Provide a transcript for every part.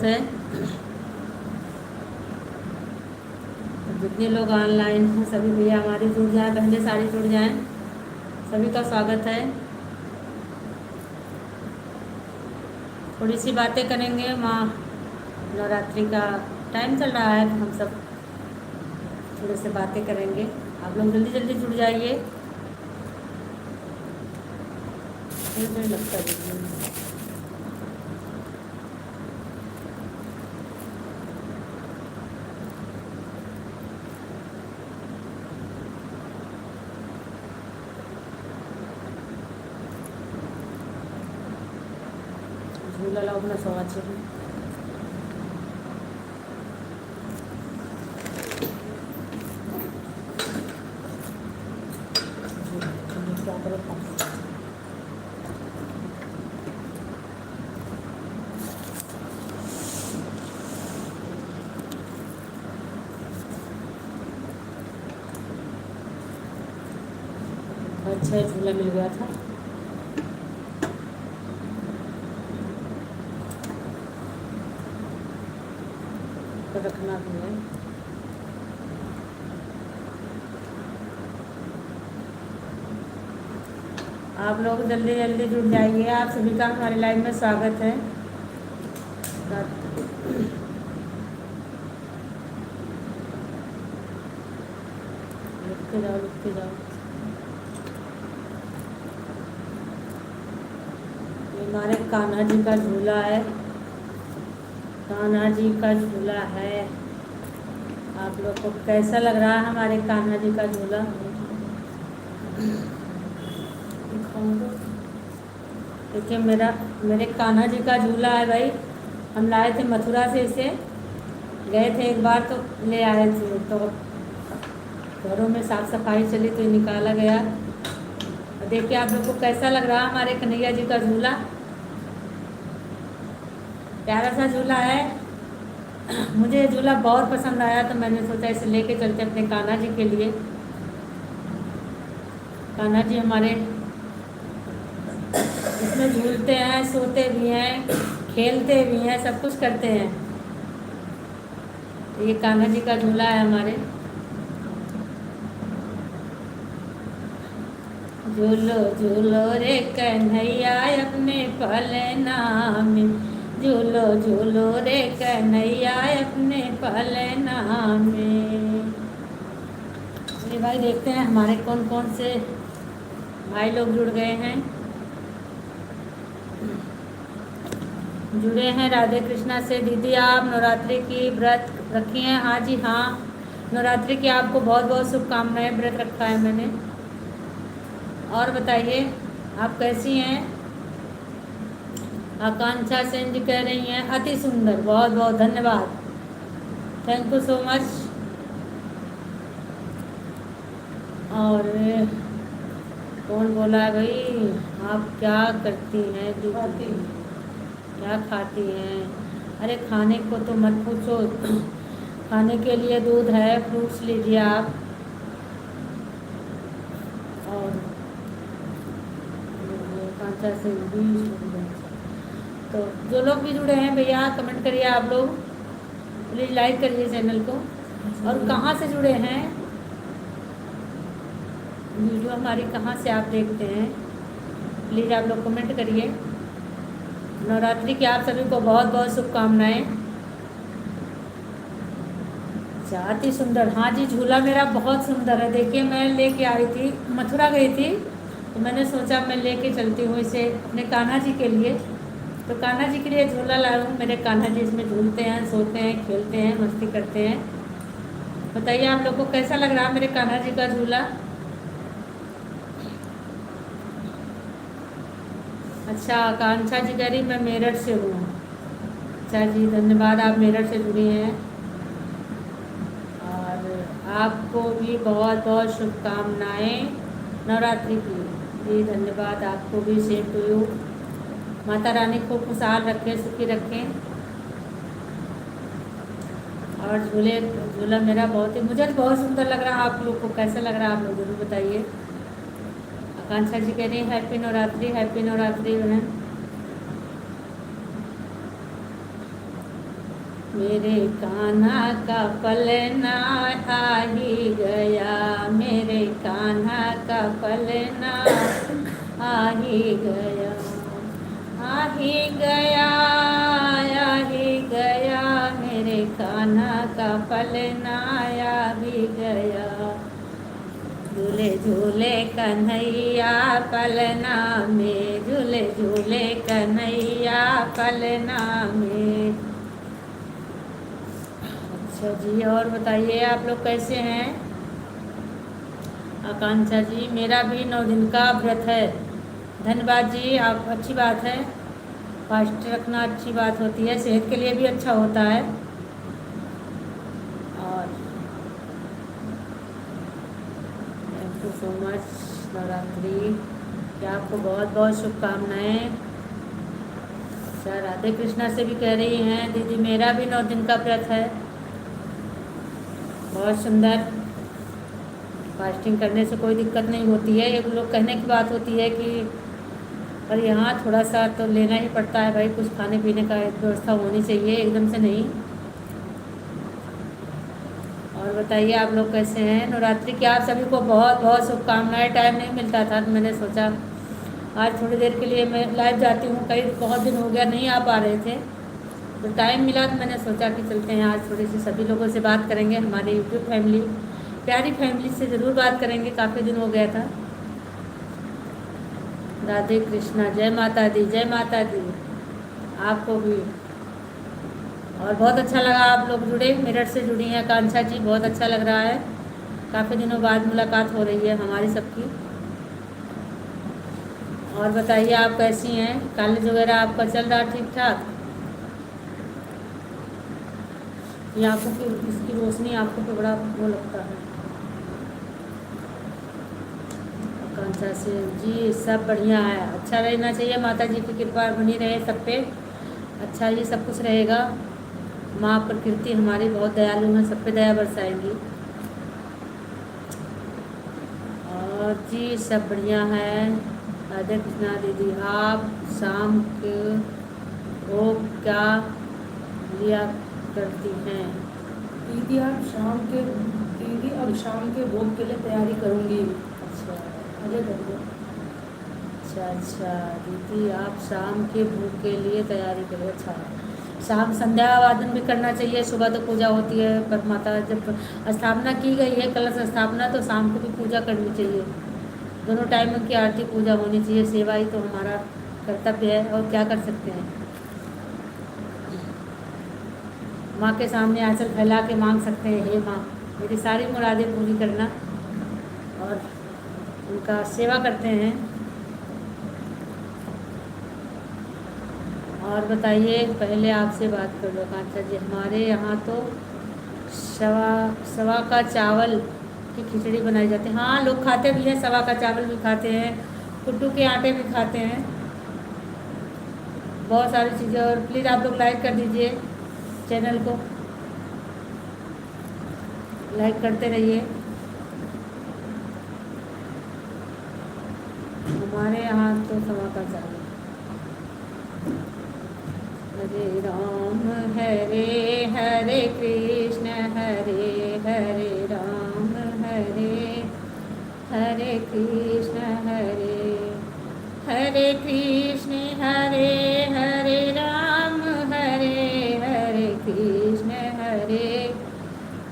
है। जितने लोग ऑनलाइन हैं सभी भैया हमारे जुड़ जाएं, बहनें सारी जुड़ जाएं। सभी का स्वागत है। थोड़ी सी बातें करेंगे। माँ नवरात्रि का टाइम चल रहा है तो हम सब थोड़े से बातें करेंगे। आप लोग जल्दी जल्दी जुड़ जाइए। मुझे लगता है झूला लाओ अपना सवा चाहिए। क्या करो अच्छा झूला मिल गया था। तो रखना भी है। आप लोग जल्दी जल्दी जुड़ जाइए। आप सभी का हमारे लाइव में स्वागत है। लिखते जाओ लिखते जाओ। ये हमारे कान्हा जी का झूला है। कान्हा जी का झूला है। आप लोग को कैसा लग रहा है हमारे कान्हा जी का झूला? देखिए मेरे कान्हा जी का झूला है भाई। हम लाए थे मथुरा से इसे। गए थे एक बार तो ले आए थे, तो घरों में साफ सफाई चली तो निकाला गया। देखिए आप लोग को कैसा लग रहा है हमारे कन्हैया जी का झूला? प्यारा सा झूला है। मुझे झूला बहुत पसंद आया तो मैंने सोचा इसे लेके चलते अपने कान्हा जी के लिए। कान्हा जी हमारे इसमें झूलते हैं, सोते भी हैं, खेलते भी हैं, सब कुछ करते हैं। ये कान्हा जी का झूला है हमारे। झूलो झूलो रे कन्हैया अपने पलना में, झूलो झूलो रे कन्हैया अपने पलना में। ये भाई देखते हैं हमारे कौन कौन से भाई लोग जुड़ गए हैं। जुड़े हैं राधे कृष्णा से। दीदी आप नवरात्रि की व्रत रखी हैं? हाँ जी हाँ, नवरात्रि की आपको बहुत बहुत शुभकामनाएं। व्रत रखा है मैंने। और बताइए आप कैसी हैं? आकांक्षा सेन जी कह रही हैं अति सुंदर। बहुत बहुत धन्यवाद, थैंक यू सो मच। और कौन बोला है भाई? आप क्या करती हैं दीदी? क्या खाती हैं? अरे खाने को तो मत पूछो। खाने के लिए दूध है, फ्रूट्स लीजिए आप। और कांचा से तो जो लोग भी जुड़े हैं भैया कमेंट करिए। आप लोग प्लीज़ लाइक करिए चैनल को। और कहाँ से जुड़े हैं, वीडियो हमारी कहाँ से आप देखते हैं, प्लीज़ आप लोग कमेंट करिए। नवरात्रि की आप सभी को बहुत बहुत शुभकामनाएं। अति सुंदर। हाँ जी झूला मेरा बहुत सुंदर है। देखिए मैं लेके आई थी, मथुरा गई थी तो मैंने सोचा मैं लेके चलती हूँ इसे अपने कान्हा जी के लिए। तो कान्हा जी के लिए झूला लाई हूँ। मेरे कान्हा जी इसमें झूलते हैं, सोते हैं, खेलते हैं, मस्ती करते हैं। बताइए आप लोग को कैसा लग रहा है मेरे कान्हा जी का झूला? अच्छा आकांक्षा जी कह रही मैं मेरठ से हूँ। अच्छा जी धन्यवाद, आप मेरठ से जुड़ी हैं। और आपको भी बहुत बहुत शुभकामनाएं नवरात्रि की। जी धन्यवाद, आपको भी same to you. Mata Rani को खुशहाल रखें, सुखी रखें। और झूला मेरा बहुत ही, मुझे बहुत सुंदर लग रहा है। आप लोग को कैसा लग रहा है आप लोग जरूर बताइए। आकांक्षा जी कह रही हैं हैप्पी नवरात्रि, हैप्पी नवरात्रि बहन। मेरे कान्हा का पलना आ ही गया, मेरे कान्हा का पलना आ ही गया, आ ही गया, आ ही गया, मेरे कान्हा का पलना आ भी गया। झूले झूले कन्हैया पलना में, झूले झूले कन्हैया पलना में। अच्छा जी, और बताइए आप लोग कैसे हैं? आकांक्षा जी, मेरा भी 9 दिन का व्रत है। धन्यवाद जी, आप अच्छी बात है, फास्ट रखना अच्छी बात होती है, सेहत के लिए भी अच्छा होता है। और thank you so much Navratri की आपको बहुत बहुत शुभकामनाएँ। अच्छा, राधे कृष्णा से भी कह रही हैं दीदी मेरा भी 9 दिन का व्रत है। बहुत सुंदर, फास्टिंग करने से कोई दिक्कत नहीं होती है। एक लोग कहने की बात होती है कि पर यहाँ थोड़ा सा तो लेना ही पड़ता है भाई, कुछ खाने पीने का एक व्यवस्था होनी चाहिए, एकदम से नहीं। और बताइए आप लोग कैसे हैं? नवरात्रि की आप सभी को बहुत बहुत शुभकामनाएं। टाइम नहीं मिलता था तो मैंने सोचा आज थोड़ी देर के लिए मैं लाइव जाती हूँ, कई बहुत दिन हो गया नहीं आ पा रहे थे, तो टाइम मिला तो मैंने सोचा कि चलते हैं आज थोड़ी सी सभी लोगों से बात करेंगे, हमारी यूट्यूब फैमिली, प्यारी फैमिली से ज़रूर बात करेंगे, काफ़ी दिन हो गया था। राधे कृष्णा, जय माता दी, जय माता दी आपको भी। और बहुत अच्छा लगा आप लोग जुड़े, मेरठ से जुड़ी हैं आकांक्षा जी, बहुत अच्छा लग रहा है, काफ़ी दिनों बाद मुलाकात हो रही है हमारी सबकी। और बताइए आप कैसी हैं? कॉलेज वगैरह आपका चल रहा ठीक ठाक? ये आँखों की इसकी रोशनी आँखों पे बड़ा वो लगता है। आकांक्षा से जी सब बढ़िया है, अच्छा रहना चाहिए, माता जी की कृपा बनी रहे सब पे, अच्छा ही सब कुछ रहेगा। माँ प्रकृति हमारी बहुत दयालु है, सब पे दया बरसाएंगी। और जी सब बढ़िया है। राधे कृष्णा दीदी, आप शाम के वो क्या लिया करती हैं? दीदी आप शाम के दीदी अब शाम के भोग के लिए तैयारी करूँगी। अच्छा अजय कर दो। अच्छा अच्छा दीदी, आप शाम के भोग के लिए तैयारी करें। अच्छा, शाम संध्या वादन भी करना चाहिए, सुबह तो पूजा होती है, पर माता जब स्थापना की गई है, कलश स्थापना, तो शाम को भी पूजा करनी चाहिए। दोनों टाइम की आरती पूजा होनी चाहिए, सेवा ही तो हमारा कर्तव्य है, और क्या कर सकते हैं। माँ के सामने आंचल फैला के मांग सकते हैं, हे माँ मेरी सारी मुरादें पूरी करना, और उनका सेवा करते हैं। और बताइए, पहले आपसे बात कर लो कांचा जी, हमारे यहाँ तो सवा सवा का चावल की खिचड़ी बनाई जाती है। हाँ, लोग खाते भी हैं, सवा का चावल भी खाते हैं, कुट्टू के आटे भी खाते हैं, बहुत सारी चीज़ें। और प्लीज़ आप लोग लाइक कर दीजिए, चैनल को लाइक करते रहिए। हमारे यहाँ तो सवा का चावल। हरे राम हरे हरे कृष्ण हरे हरे राम हरे हरे कृष्ण हरे हरे कृष्ण हरे हरे राम हरे हरे कृष्ण हरे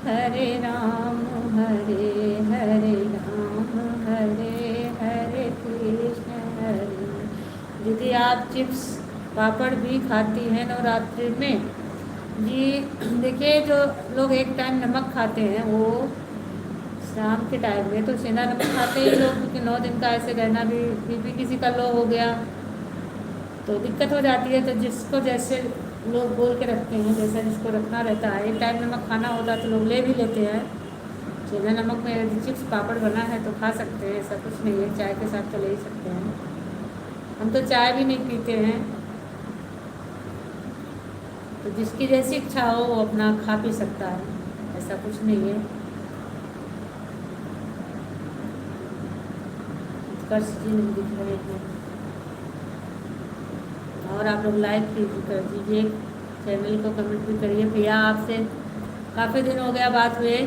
हरे राम हरे हरे राम हरे हरे कृष्ण हरे। दीदी आप चिप्स पापड़ भी खाती हैं नवरात्रि में? जी देखिए, जो लोग एक टाइम नमक खाते हैं वो शाम के टाइम में तो सेंधा नमक खाते हैं लोग, क्योंकि 9 दिन का ऐसे रहना भी, बीपी किसी का लो हो गया तो दिक्कत हो जाती है, तो जिसको जैसे लोग बोल के रखते हैं, जैसा जिसको रखना रहता है। एक टाइम नमक खाना होता है तो लोग ले भी लेते हैं। सेंधा नमक में यदि चिप्स पापड़ बना है तो खा सकते हैं, ऐसा कुछ नहीं है, चाय के साथ तो ले ही सकते हैं। हम तो चाय भी नहीं पीते हैं, तो जिसकी जैसी इच्छा हो वो अपना खा पी सकता है, ऐसा कुछ नहीं है। उत्कर्ष जी नहीं दिख रहे हैं। और आप लोग लाइक कर दीजिए, चैनल को कमेंट भी करिए। भैया आपसे काफ़ी दिन हो गया बात हुए।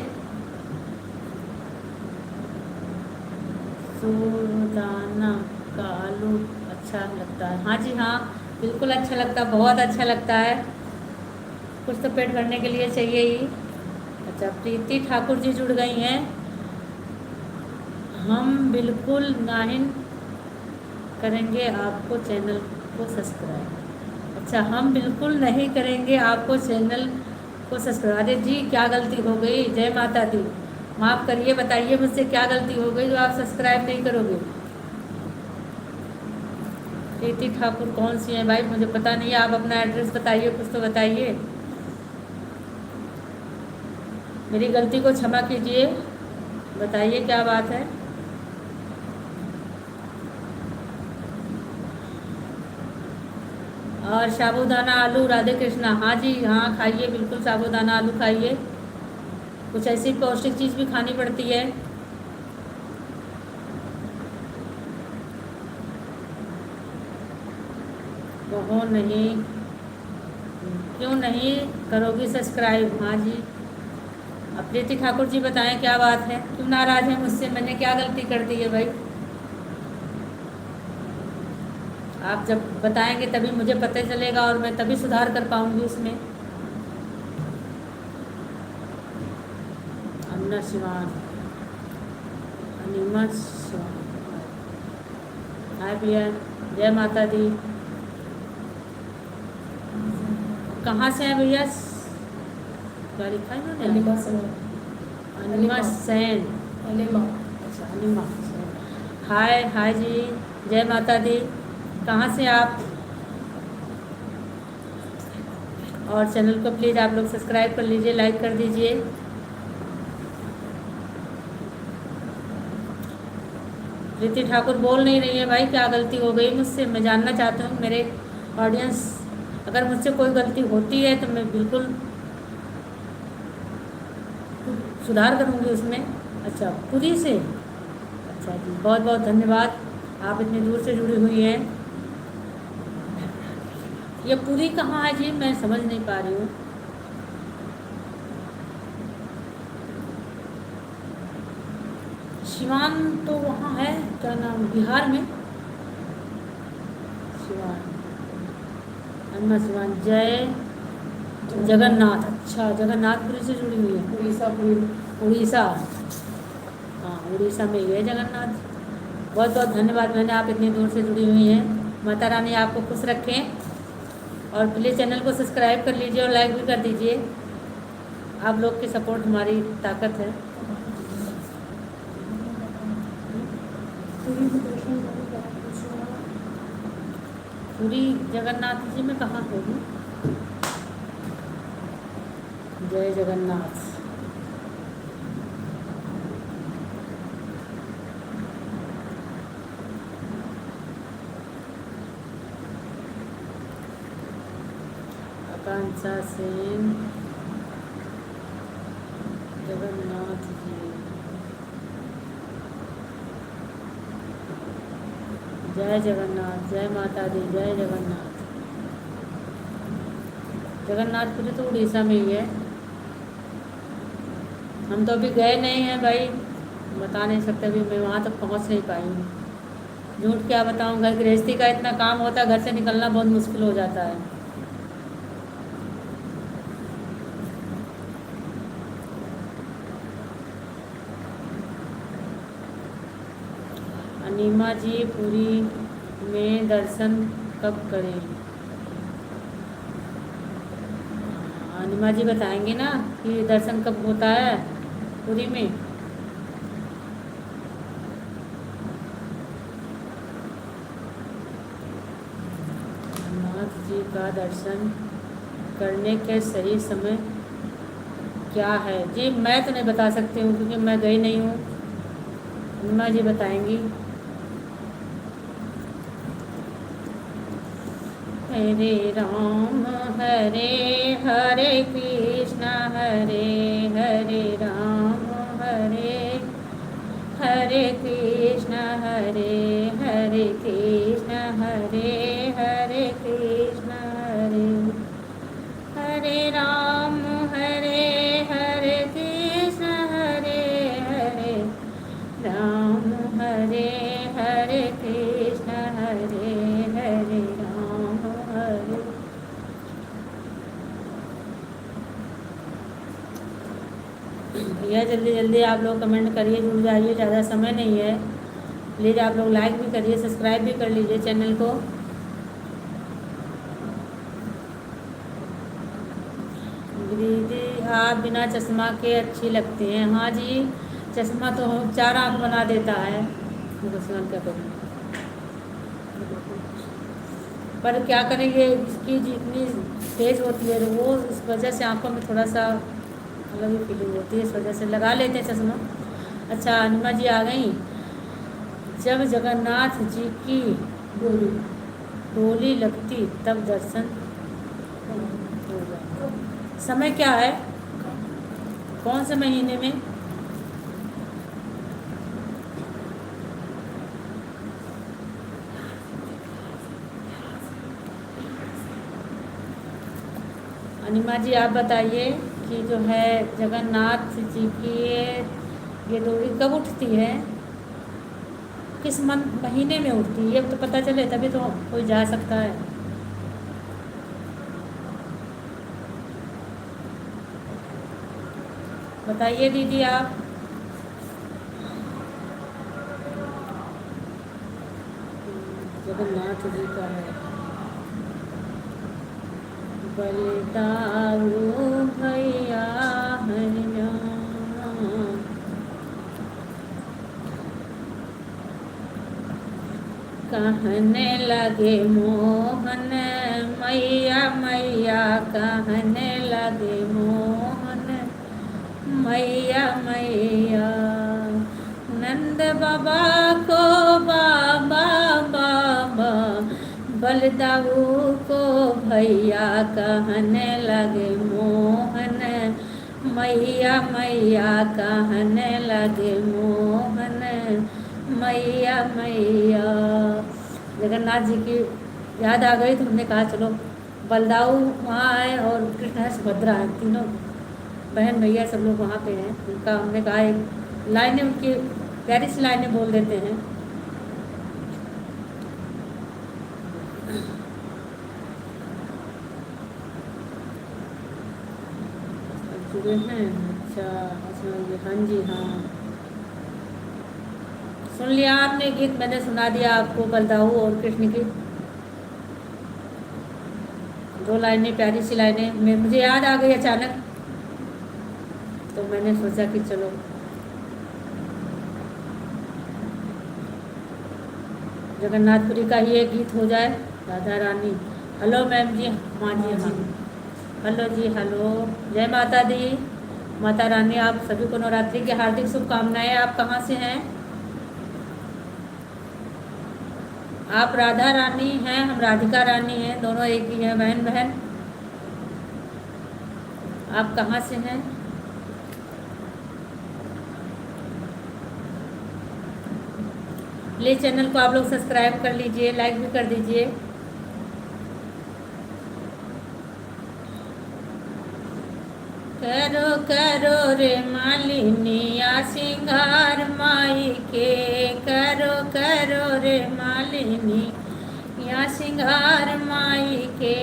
सूरदाना का आलू अच्छा लगता है? हाँ जी हाँ, बिल्कुल अच्छा लगता है, बहुत अच्छा लगता है। कुछ तो पेट भरने के लिए चाहिए ही। अच्छा, प्रीति ठाकुर जी जुड़ गई हैं। हम बिल्कुल नहीं करेंगे आपको चैनल को सब्सक्राइब। अच्छा, हम बिल्कुल नहीं करेंगे आपको चैनल को सब्सक्राइब। अरे जी, क्या गलती हो गई? जय माता दी, माफ़ करिए, बताइए मुझसे क्या गलती हो गई जो आप सब्सक्राइब नहीं करोगे? प्रीति ठाकुर कौन सी हैं भाई? मुझे पता नहीं है, आप अपना एड्रेस बताइए, कुछ तो बताइए। मेरी गलती को क्षमा कीजिए, बताइए क्या बात है। और साबूदाना आलू, राधे कृष्णा। हाँ जी हाँ, खाइए, बिल्कुल साबूदाना आलू खाइए। कुछ ऐसी पौष्टिक चीज़ भी खानी पड़ती है। कहो नहीं, क्यों नहीं करोगी सब्सक्राइब? हाँ जी, अब प्रीति ठाकुर जी बताएं क्या बात है, क्यों नाराज़ हैं मुझसे? मैंने क्या गलती कर दी है भाई? आप जब बताएंगे तभी मुझे पता चलेगा और मैं तभी सुधार कर पाऊंगी उसमें। अन्ना शिवान, अनिमा शिवान, हाय भैया, जय माता दी। कहाँ से हैं भैया? क्या लिखा है इन्होंने? अनिमा सेन। अनिमा सेन। अनिमा। अच्छा, अनिमा सेन। हाय हाय जी, जय माता दी। कहाँ से आप? और चैनल को प्लीज़ आप लोग सब्सक्राइब कर लीजिए, लाइक कर दीजिए। प्रीति ठाकुर बोल नहीं रही है भाई, क्या गलती हो गई मुझसे? मैं जानना चाहती हूँ, मेरे ऑडियंस, अगर मुझसे कोई गलती होती है तो मैं बिल्कुल सुधार करूँगी उसमें। अच्छा, पुरी से? अच्छा जी, बहुत बहुत धन्यवाद, आप इतनी दूर से जुड़ी हुई हैं। ये पुरी कहाँ है जी? मैं समझ नहीं पा रही हूँ। शिवान तो वहाँ है, क्या नाम, बिहार में शिवान, अन्ना शिवान। जय जगन्नाथ। अच्छा, जगन्नाथपुरी से जुड़ी हुई है। उड़ीसा। उड़ीसा, हाँ उड़ीसा में ही है जगन्नाथ। बहुत बहुत धन्यवाद, मैंने आप इतनी दूर से जुड़ी हुई हैं। माता रानी आपको खुश रखें और प्लीज़ चैनल को सब्सक्राइब कर लीजिए और लाइक भी कर दीजिए। आप लोग की सपोर्ट हमारी ताकत है। पूरी जगन्नाथ जी में कहाँ होगी? जय जगन्नाथ। आकांक्षा सेन, जगन्नाथ जी। जय जगन्नाथ, जय माता दी, जय जगन्नाथ। जगन्नाथपुरी तो उड़ीसा में ही है। हम तो अभी गए नहीं हैं भाई, बता नहीं सकते, अभी मैं वहाँ तक पहुँच नहीं पाई हूँ। झूठ क्या बताऊँ, घर गृहस्थी का इतना काम होता है, घर से निकलना बहुत मुश्किल हो जाता है। अनिमा जी, पुरी में दर्शन कब करें? अनिमा जी बताएंगे ना कि दर्शन कब होता है पुरी में। नाथ जी का दर्शन करने के सही समय क्या है? जी मैं तो नहीं बता सकती हूँ क्योंकि मैं गई नहीं हूँ, अनिमा जी बताएंगी। हरे राम हरे हरे कृष्ण हरे हरे राम हरे हरे कृष्ण हरे हरे कृष्ण हरे हरे कृष्ण हरे भैया जल्दी जल्दी आप लोग कमेंट करिए, जुड़ जाइए, ज़्यादा समय नहीं है। प्लीज़ आप लोग लाइक भी करिए, सब्सक्राइब भी कर लीजिए चैनल को। दीदी आप बिना चश्मा के अच्छी लगती हैं। हाँ जी, चश्मा तो 4 आँख बना देता है, क्या करूँ, पर क्या करेंगे, इसकी जितनी तेज़ होती है वो इस वजह से आँखों में थोड़ा सा अलग ही फीलिंग होती है, इस वजह से लगा लेते हैं चश्मा। अच्छा अनिमा जी आ गई। जब जगन्नाथ जी की डोली लगती तब दर्शन हो जाता। समय क्या है, कौन से महीने में? अनिमा जी आप बताइए कि जो है जगन्नाथ जी की ये डोली कब उठती है, किस महीने में उठती है, ये तो पता चले तभी तो कोई जा सकता है। बताइए दीदी आप। जगन्नाथ जी का है बलिदारू भैया हरिया, कहने लगे मोहन मैया मैया, कहने लगे मोहन मैया मैया। नंद बाबा को बाबा बाबा, बलदाऊ को भैया, कहने लगे मोहन मैया मैया, कहने लगे मोहन मैया मैया। जगन्नाथ जी की याद आ गई तो हमने कहा चलो बलदाऊ वहाँ आए और कृष्ण है सुभद्रा है, तीनों बहन भैया सब लोग वहाँ पे हैं। उनका हमने कहा एक लाइनें उनकी प्यारी सी लाइनें बोल देते हैं। जुड़े हैं, अच्छा हाँ जी हाँ, सुन लिया आपने गीत, मैंने सुना दिया आपको बलदाऊ और कृष्ण की 2 लाइनें, प्यारी सी लाइनें मुझे याद आ गई अचानक, तो मैंने सोचा कि चलो जगन्नाथपुरी का ही एक गीत हो जाए, राधा रानी। हेलो मैम जी, हाँ जी हाँ, हेलो जी हेलो, जय माता दी, माता रानी आप सभी को नवरात्रि की हार्दिक शुभकामनाएं। आप कहाँ से हैं? आप राधा रानी हैं, हम राधिका रानी हैं, दोनों एक ही हैं, बहन बहन। आप कहाँ से हैं? प्लीज़ चैनल को आप लोग सब्सक्राइब कर लीजिए, लाइक भी कर दीजिए। करो करो रे मालिनिया सिंगार माई के, करो करो रे मालिनी या सिंगार माई के।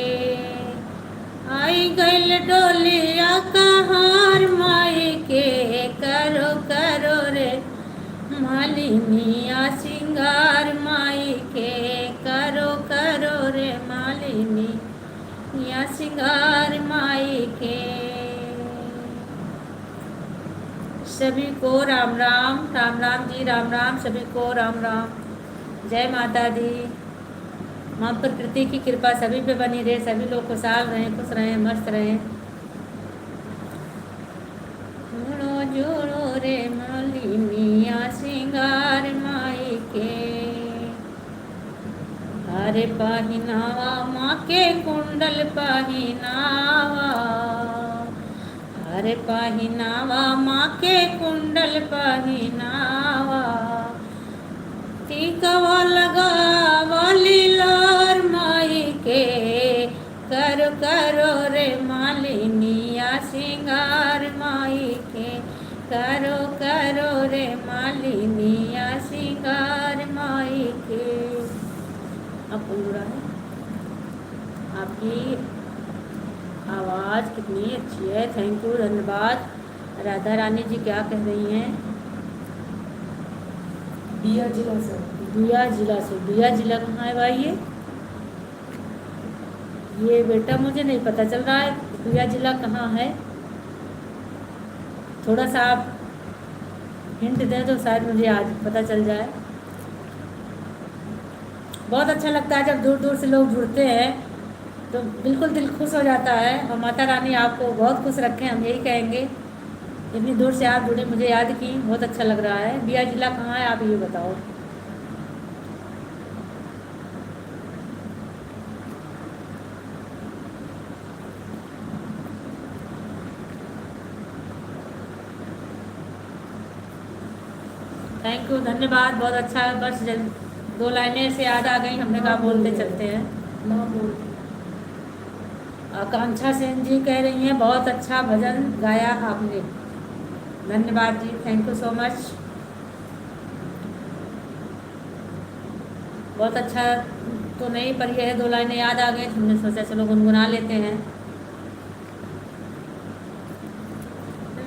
आई गईल डोलिया कहार माई के, करो करो रे मालिनिया सिंगार माई के, करो करो रे मालिनी या सिंगार माई के। सभी को राम राम, राम राम जी, राम राम, सभी को राम राम, जय माता दी। माँ प्रकृति की कृपा सभी पे बनी रहे, सभी लोग खुशहाल रहें, खुश रहें, मस्त रहें। जोड़ो जोड़ो रे मालिनिया सिंगार माई के, हरे पहिनावा माँ के कुंडल पहिनावा, हरे पहिनावा माँ के कुंडल पहिनावा। टीकावा लगावा लीलार माई के, करो करो रे मालिनिया सिंगार माई के, करो करो रे मालिनिया सिंगार माई के। अब कौन जुड़ा है? आपकी आवाज़ कितनी अच्छी है, थैंक यू, धन्यवाद। राधा रानी जी क्या कह रही हैं? बिया जिला से। बिया जिला से। बिया जिला कहाँ है भाई ये बेटा मुझे नहीं पता चल रहा है बिया जिला कहाँ है। थोड़ा सा आप हिंट दें तो शायद मुझे आज पता चल जाए। बहुत अच्छा लगता है जब दूर दूर से लोग जुड़ते हैं तो बिल्कुल दिल खुश हो जाता है। और माता रानी आपको बहुत खुश रखें, हम यही कहेंगे। इतनी दूर से आप जुड़े, मुझे याद की, बहुत अच्छा लग रहा है। बिया जिला कहाँ है आप ये बताओ। थैंक यू, धन्यवाद, बहुत अच्छा है। बस दो लाइनें से याद आ गई, हमने कहा बोलते चलते हैं। ना बोल। आकांक्षा सेन जी कह रही हैं बहुत अच्छा भजन गाया आपने। धन्यवाद जी, थैंक यू सो मच। बहुत अच्छा तो नहीं, पर यह 2 लाइनें याद आ गई, हमने सोचा चलो गुनगुना लेते हैं।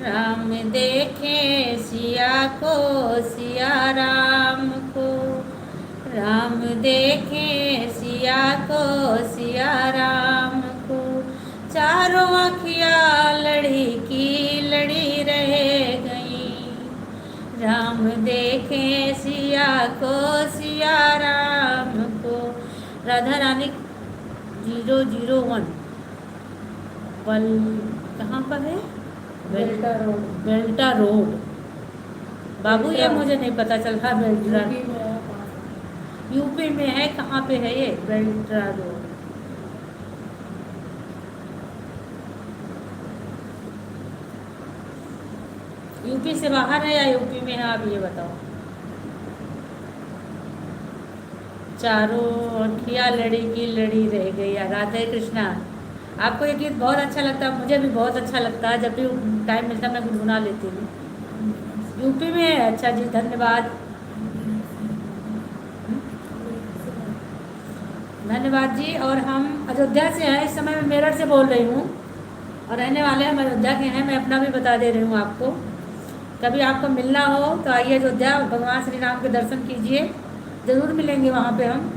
राम देखे सिया को, सिया राम को। राम देखे सिया को, सिया राम को। चारों अखिया लड़ी की लड़ी रह गई। राम देखे सिया को, सिया राम को। राधा रानी 001 बल कहाँ पर है? बेल्टा रोड। बेल्टा रोड। बाबू ये बेल्टा। मुझे नहीं पता चल रहा। बेल्टा यूपी में है कहाँ? यूपी में है, कहाँ पे है ये बेल्टा रोड? यूपी से बाहर है या यूपी में है आप ये बताओ। चारों अखियाँ लड़ी की लड़ी रह गई। राधे कृष्णा। आपको ये गीत बहुत अच्छा लगता है, मुझे भी बहुत अच्छा लगता है। जब भी टाइम मिलता है मैं गुनगुना लेती हूँ। यूपी में है, अच्छा जी, धन्यवाद। धन्यवाद जी। और हम अयोध्या से हैं, इस समय मैं मेरठ से बोल रही हूँ और रहने वाले हम अयोध्या के हैं। मैं अपना भी बता दे रही हूँ आपको। कभी आपको मिलना हो तो आइए अयोध्या, भगवान श्री राम के दर्शन कीजिए, ज़रूर मिलेंगे वहाँ पे हम।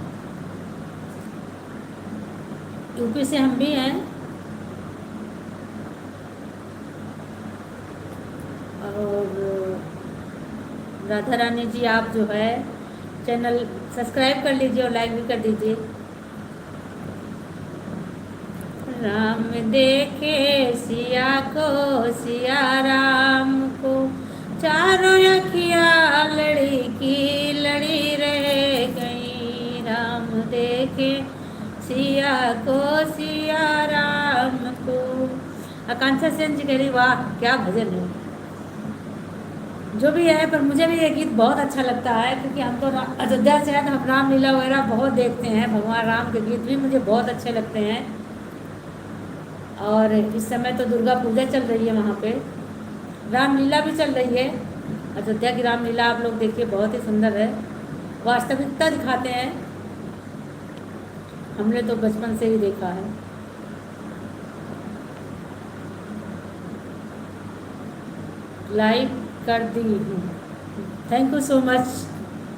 यूपी से हम भी हैं। और राधा रानी जी आप जो है चैनल सब्सक्राइब कर लीजिए और लाइक भी कर दीजिए। राम देखे सिया को, सिया राम को। चारों अखियाँ लड़ी की लड़ी रह गई। राम देखे सिया को, सिया राम को। आकांक्षा सेन जी कह रही वाह क्या भजन है। जो भी है, पर मुझे भी ये गीत बहुत अच्छा लगता है क्योंकि हम तो अयोध्या से हैं तो हम रामलीला वगैरह बहुत देखते हैं। भगवान राम के गीत भी मुझे बहुत अच्छे लगते हैं। और इस समय तो दुर्गा पूजा चल रही है, वहाँ पे रामलीला भी चल रही है। अयोध्या की रामलीला आप लोग देखिए, बहुत ही सुंदर है, वास्तविकता दिखाते हैं। हमने तो बचपन से ही देखा है। लाइक कर दी हूँ, थैंक यू सो मच।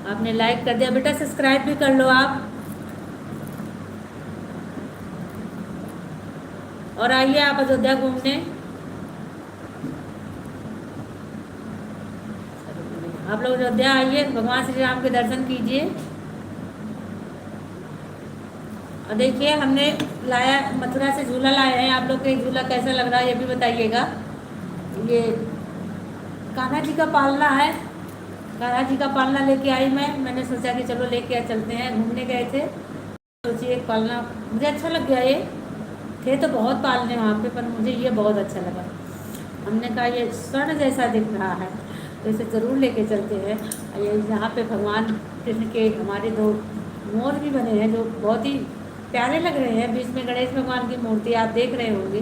आपने लाइक कर दिया बेटा, सब्सक्राइब भी कर लो आप। और आइए आप अयोध्या घूमने। आप लोग अयोध्या आइए, भगवान श्री राम के दर्शन कीजिए। और देखिए हमने लाया, मथुरा से झूला लाए हैं। आप लोग को झूला कैसा लग रहा है ये भी बताइएगा। ये कान्हा जी का पालना है, कान्हा जी का पालना लेके आई मैंने सोचा कि चलो लेके चलते हैं। घूमने गए थे, सोचिए एक पालना मुझे अच्छा लग गया। ये थे तो बहुत पालने वहाँ पे, पर मुझे ये बहुत अच्छा लगा। हमने कहा ये स्वर्ण जैसा दिख रहा है तो इसे ज़रूर लेके चलते हैं। ये यहाँ पे भगवान कृष्ण के हमारे 2 मोर भी बने हैं जो बहुत ही प्यारे लग रहे हैं। बीच में गणेश भगवान की मूर्ति आप देख रहे होंगे।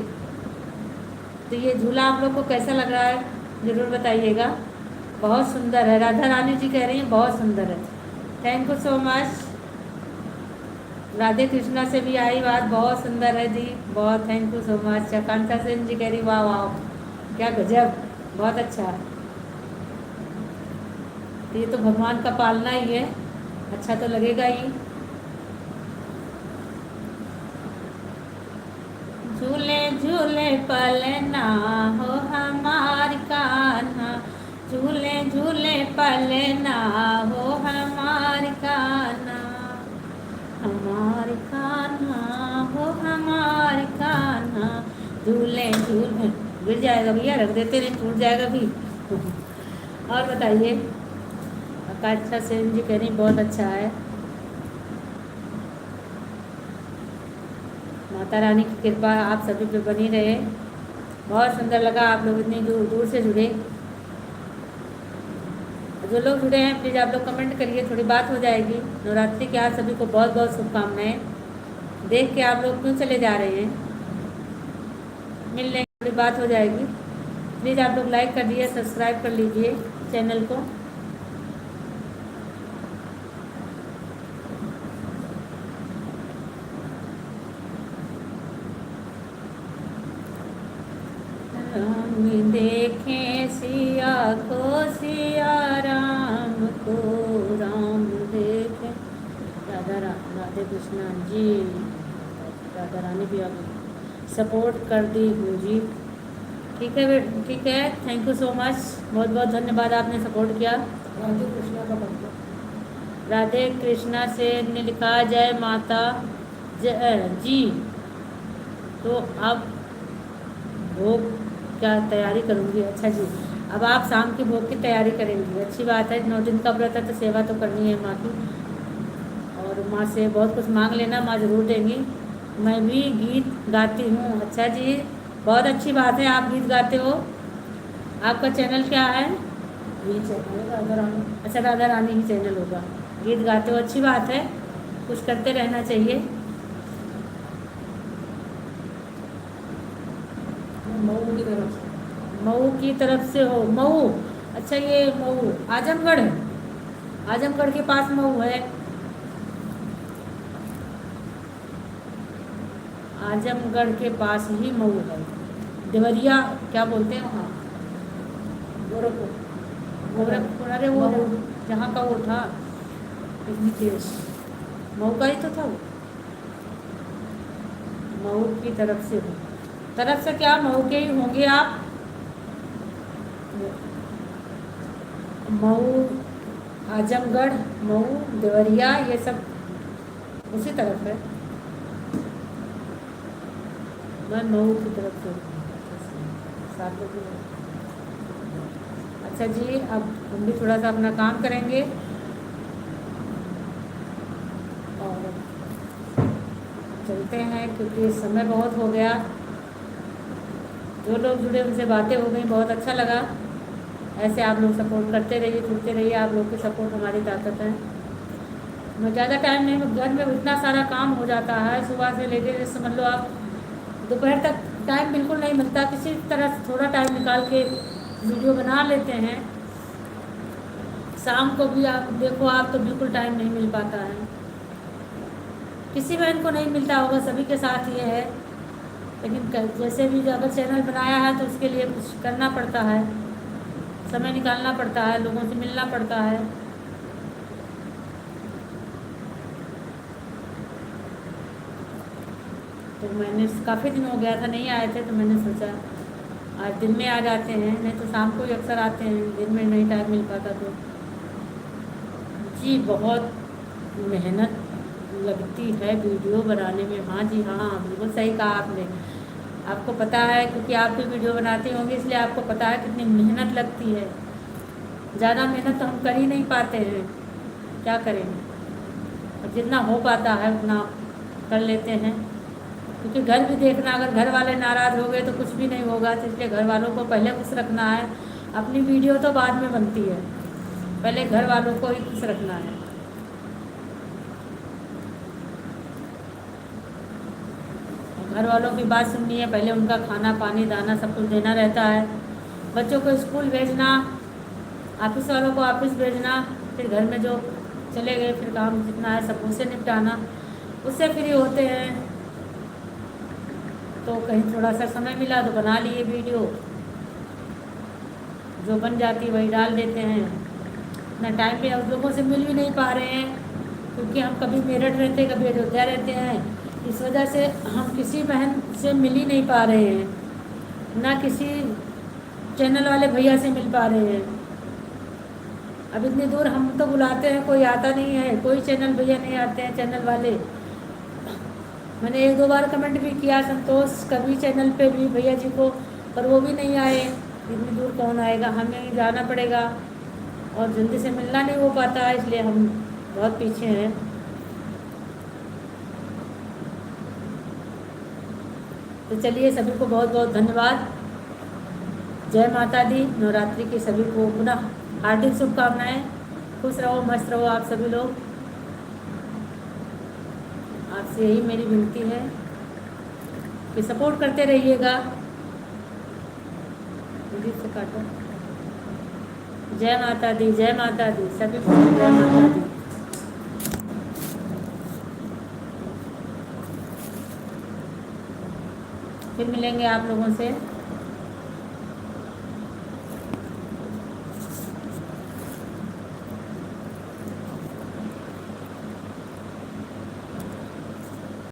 तो ये झूला आप लोग को कैसा लग रहा है ज़रूर बताइएगा। बहुत सुंदर है, राधा रानी जी कह रही हैं बहुत सुंदर है। Thank you so much. Radhe Krishna से भी आई बात, बहुत सुंदर है जी, बहुत थैंक यू सो मच। आकांक्षा सेन जी कह रही वाह वाह क्या गजब। बहुत अच्छा है। तो ये तो भगवान का पालना ही है, अच्छा तो लगेगा ही। झूले झूले पलना हो हमार कान्हा, झूले झूले पलना हो हमार कान्हा, हमार कान्हा हो हमार कान्हा, झूले झूले। गिर जाएगा भैया, रख देते नहीं टूट जाएगा भी। और बताइए। आकांक्षा सेन जी कह रही बहुत अच्छा है। माता रानी की कृपा आप सभी पे बनी रहे। बहुत सुंदर लगा आप लोग इतनी दूर दूर से जुड़े। जो लोग जुड़े हैं प्लीज़ आप लोग कमेंट करिए, थोड़ी बात हो जाएगी। नवरात्रि की आज सभी को बहुत बहुत शुभकामनाएं। देख के आप लोग क्यों चले जा रहे हैं, मिल लेंगे, थोड़ी बात हो जाएगी। प्लीज़ आप लोग लाइक कर दिए, सब्सक्राइब कर लीजिए चैनल को। राम देखें सिया को, सिया राम को, राम देखें। राधे कृष्णा जी, राधा रानी भी आप सपोर्ट कर दी हूँ जी। ठीक है ठीक है, थैंक यू सो मच, बहुत बहुत धन्यवाद आपने सपोर्ट किया। राधे कृष्णा का मतलब राधे कृष्णा से ने लिखा जय माता जी। तो अब भोग क्या तैयारी करूँगी। अच्छा जी, अब आप शाम के भोग की तैयारी करेंगी, अच्छी बात है। 9 दिन का व्रत है तो सेवा तो करनी है माँ की, और माँ से बहुत कुछ मांग लेना, माँ ज़रूर देंगी। मैं भी गीत गाती हूँ। अच्छा जी, बहुत अच्छी बात है, आप गीत गाते हो। आपका चैनल क्या है? यही चैनल है राधा रानी। अच्छा, राधा रानी ही चैनल होगा। गीत गाते हो, अच्छी बात है, कुछ करते रहना चाहिए। मऊ की तरफ से। मऊ की तरफ से हो? मऊ, अच्छा ये मऊ आजमगढ़ है, आजमगढ़ के पास मऊ है। आजमगढ़ के पास ही मऊ है। देवरिया क्या बोलते हैं वहाँ? गोरखपुर। गोरखपुर, अरे वो जहाँ का वो था ऋषिकेश, मऊ का ही तो था वो। मऊ की तरफ से हो, तरफ से क्या मऊ के ही होंगे आप। मऊ, आजमगढ़, मऊ, देवरिया, ये सब उसी तरफ है। मैं मऊ की तरफ से सात बजे। अच्छा जी, अब हम भी थोड़ा सा अपना काम करेंगे और चलते हैं, क्योंकि समय बहुत हो गया। जो लोग जुड़े उनसे बातें हो गई, बहुत अच्छा लगा। ऐसे आप लोग सपोर्ट करते रहिए, जुड़ते रहिए, आप लोग की सपोर्ट हमारी ताकत है। मैं ज़्यादा टाइम नहीं, घर में इतना सारा काम हो जाता है, सुबह से लेकर जैसे समझ लो आप दोपहर तक टाइम बिल्कुल नहीं मिलता। किसी तरह से थोड़ा टाइम निकाल के वीडियो बना लेते हैं। शाम को भी आप देखो, आप तो बिल्कुल टाइम नहीं मिल पाता है। किसी बहन को नहीं मिलता होगा, सभी के साथ ये है। लेकिन जैसे भी अगर चैनल बनाया है तो उसके लिए कुछ करना पड़ता है, समय निकालना पड़ता है, लोगों से मिलना पड़ता है। तो मैंने काफ़ी दिन हो गया था नहीं आए थे, तो मैंने सोचा आज दिन में आ जाते हैं, नहीं तो शाम को ही अक्सर आते हैं, दिन में नहीं टाइम मिल पाता। तो जी बहुत मेहनत लगती है वीडियो बनाने में। हाँ जी हाँ, बिल्कुल सही कहा आपने। आपको पता है, क्योंकि आप भी वीडियो बनाते होंगे, इसलिए आपको पता है कितनी मेहनत लगती है। ज़्यादा मेहनत तो हम कर ही नहीं पाते हैं, क्या करेंगे। और जितना हो पाता है उतना कर लेते हैं, क्योंकि घर भी देखना, अगर घर वाले नाराज़ हो गए तो कुछ भी नहीं होगा। तो इसलिए घर वालों को पहले खुश रखना है। अपनी वीडियो तो बाद में बनती है, पहले घर वालों को ही खुश रखना है। घर वालों की बात सुननी है, पहले उनका खाना पानी दाना सब कुछ देना रहता है। बच्चों को स्कूल भेजना, ऑफिस वालों को ऑफिस भेजना, फिर घर में जो चले गए फिर काम जितना है सब उससे निपटाना, उससे फ्री होते हैं। तो कहीं थोड़ा सा समय मिला तो बना लिए वीडियो। जो बन जाती है वही डाल देते हैं। इतना टाइम पे उस लोगों से मिल भी नहीं पा रहे हैं, क्योंकि हम कभी मेरठ रहते हैं, कभी अयोध्या रहते हैं। इस वजह से हम किसी बहन से मिल ही नहीं पा रहे हैं, ना किसी चैनल वाले भैया से मिल पा रहे हैं। अब इतनी दूर हम तो बुलाते हैं, कोई आता नहीं है, कोई चैनल भैया नहीं आते हैं, चैनल वाले। मैंने 1-2 बार कमेंट भी किया संतोष कभी चैनल पे भी भैया जी को, पर वो भी नहीं आए। इतनी दूर कौन आएगा, हमें जाना पड़ेगा और जल्दी से मिलना नहीं हो पाता, इसलिए हम बहुत पीछे हैं। तो चलिए, सभी को बहुत बहुत धन्यवाद। जय माता दी। नवरात्रि की सभी को पुनः हार्दिक शुभकामनाएं। खुश रहो, मस्त रहो आप सभी लोग। आपसे यही मेरी विनती है कि सपोर्ट करते रहिएगा। से काटो। जय माता दी, जय माता दी, सभी को जय माता दी। फिर मिलेंगे आप लोगों से।